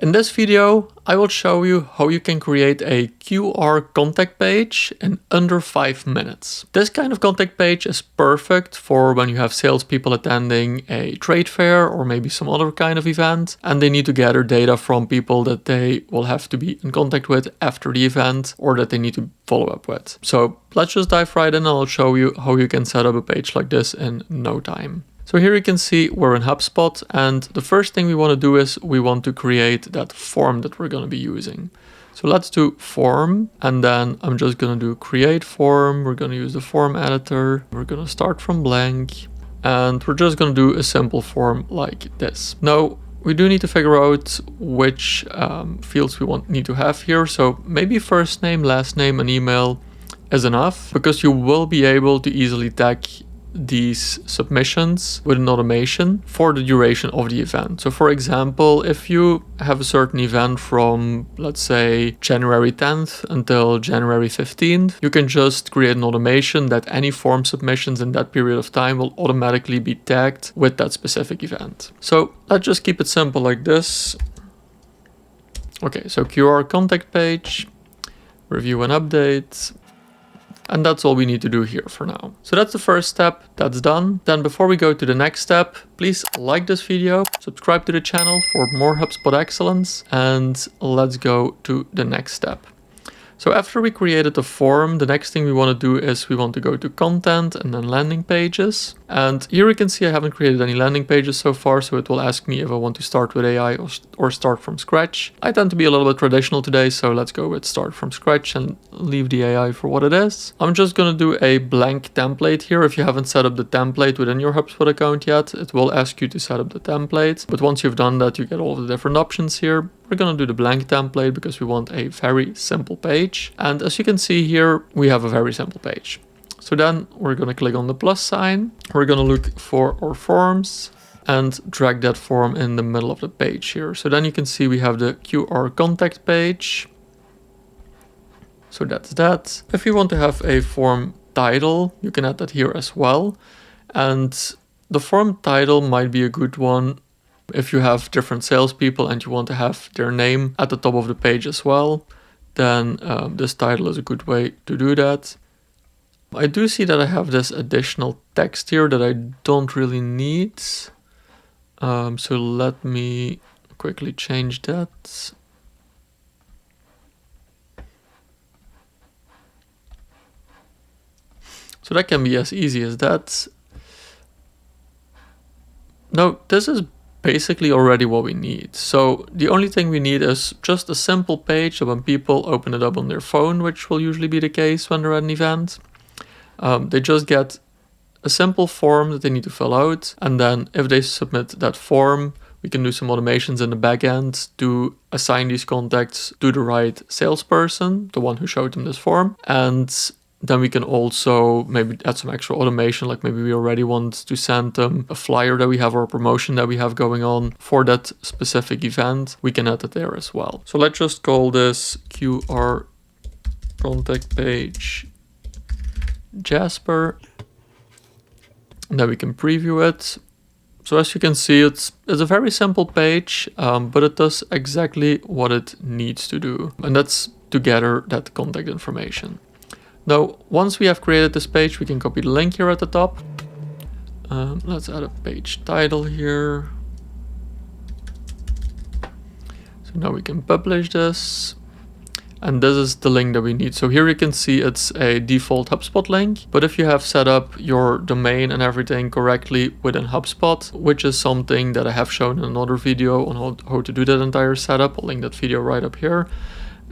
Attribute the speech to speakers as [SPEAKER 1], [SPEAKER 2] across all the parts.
[SPEAKER 1] In this video, I will show you how you can create a QR contact page in under 5 minutes. This kind of contact page is perfect for when you have salespeople attending a trade fair or maybe some other kind of event, and they need to gather data from people that they will have to be in contact with after the event or that they need to follow up with. So let's just dive right in and I'll show you how you can set up a page like this in no time. So here you can see we're in HubSpot, and the first thing we want to do is we want to create that form that we're going to be using. So let's do form, and then I'm just going to do create form. We're going to use the form editor. We're going to start from blank, and we're just going to do a simple form like this. Now, we do need to figure out which fields we need to have here. So maybe first name, last name, and email is enough, because you will be able to easily tag these submissions with an automation for the duration of the event. So for example, if you have a certain event from, let's say, January 10th until January 15th, you can just create an automation that any form submissions in that period of time will automatically be tagged with that specific event. So let's just keep it simple like this. Okay, so QR contact page, review and update. And that's all we need to do here for now. So that's the first step, that's done. Then before we go to the next step, please like this video, subscribe to the channel for more HubSpot excellence, and let's go to the next step. So after we created the form, the next thing we want to do is we want to go to content and then landing pages. And here you can see I haven't created any landing pages so far, so it will ask me if I want to start with AI or start from scratch. I tend to be a little bit traditional today, so let's go with start from scratch and leave the AI for what it is. I'm just going to do a blank template here. If you haven't set up the template within your HubSpot account yet, it will ask you to set up the template. But once you've done that, you get all of the different options here. We're going to do the blank template because we want a very simple page. And as you can see here, we have a very simple page. So then we're going to click on the plus sign. We're going to look for our forms and drag that form in the middle of the page here. So then you can see we have the QR contact page. So that's that. If you want to have a form title, you can add that here as well. And the form title might be a good one if you have different salespeople and you want to have their name at the top of the page as well, then this title is a good way to do that. I do see that I have this additional text here that I don't really need. So let me quickly change that. So that can be as easy as that. Now, this is basically already what we need. So the only thing we need is just a simple page that when people open it up on their phone, which will usually be the case when they're at an event, they just get a simple form that they need to fill out. And then if they submit that form, we can do some automations in the back end to assign these contacts to the right salesperson, the one who showed them this form. And then we can also maybe add some extra automation, like maybe we already want to send them a flyer that we have or a promotion that we have going on for that specific event. We can add it there as well. So let's just call this QR contact page Jasper. And then we can preview it. So as you can see, it's a very simple page, but it does exactly what it needs to do. And that's to gather that contact information. Now, once we have created this page, we can copy the link here at the top. Let's add a page title here. So now we can publish this. And this is the link that we need. So here you can see it's a default HubSpot link. But if you have set up your domain and everything correctly within HubSpot, which is something that I have shown in another video on how to do that entire setup, I'll link that video right up here,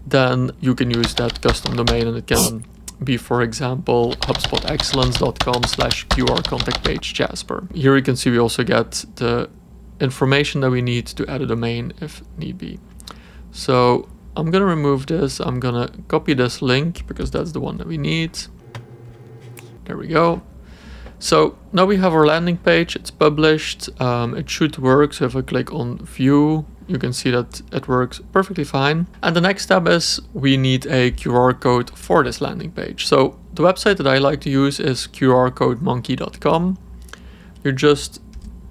[SPEAKER 1] then you can use that custom domain and it can be, for example, hubspotexcellence.com/QR contact page Jasper. Here you can see we also get the information that we need to add a domain if need be. So I'm going to remove this. I'm going to copy this link because that's the one that we need. There we go. So now we have our landing page. It's published. It should work. So if I click on view, you can see that it works perfectly fine. And the next step is we need a QR code for this landing page. So the website that I like to use is qrcodemonkey.com. You just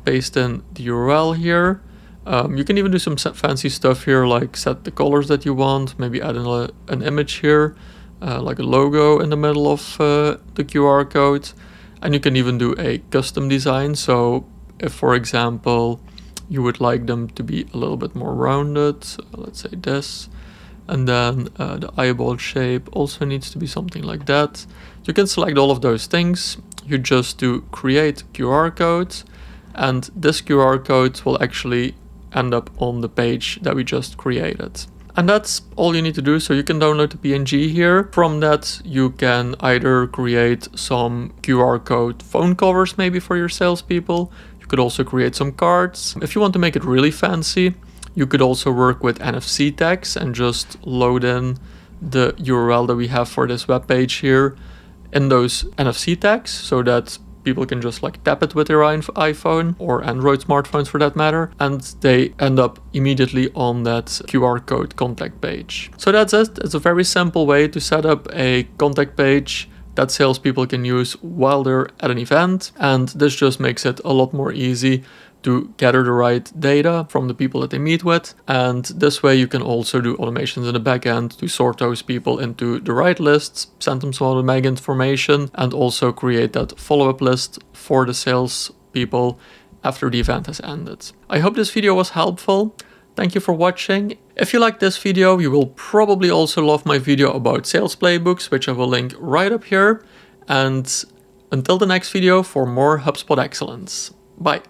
[SPEAKER 1] paste in the URL here You can even do some fancy stuff here, like set the colors that you want, maybe add an image here, like a logo in the middle of the QR code. And you can even do a custom design. So if, for example, you would like them to be a little bit more rounded, let's say this, and then the eyeball shape also needs to be something like that. You can select all of those things. You just do create QR code, and this QR code will actually end up on the page that we just created. And that's all you need to do. So you can download the PNG here. From that, you can either create some QR code phone covers maybe for your salespeople. You could also create some cards. If you want to make it really fancy, you could also work with NFC tags and just load in the URL that we have for this web page here in those NFC tags, so that people can just like tap it with their iPhone or Android smartphones for that matter, and they end up immediately on that QR code contact page. So that's it. It's a very simple way to set up a contact page that salespeople can use while they're at an event, and this just makes it a lot more easy to gather the right data from the people that they meet with. And this way you can also do automations in the back end to sort those people into the right lists, send them some automatic information, and also create that follow-up list for the sales people after the event has ended. I hope this video was helpful. Thank you for watching. If you like this video, you will probably also love my video about sales playbooks, which I will link right up here. And until the next video for more HubSpot excellence. Bye.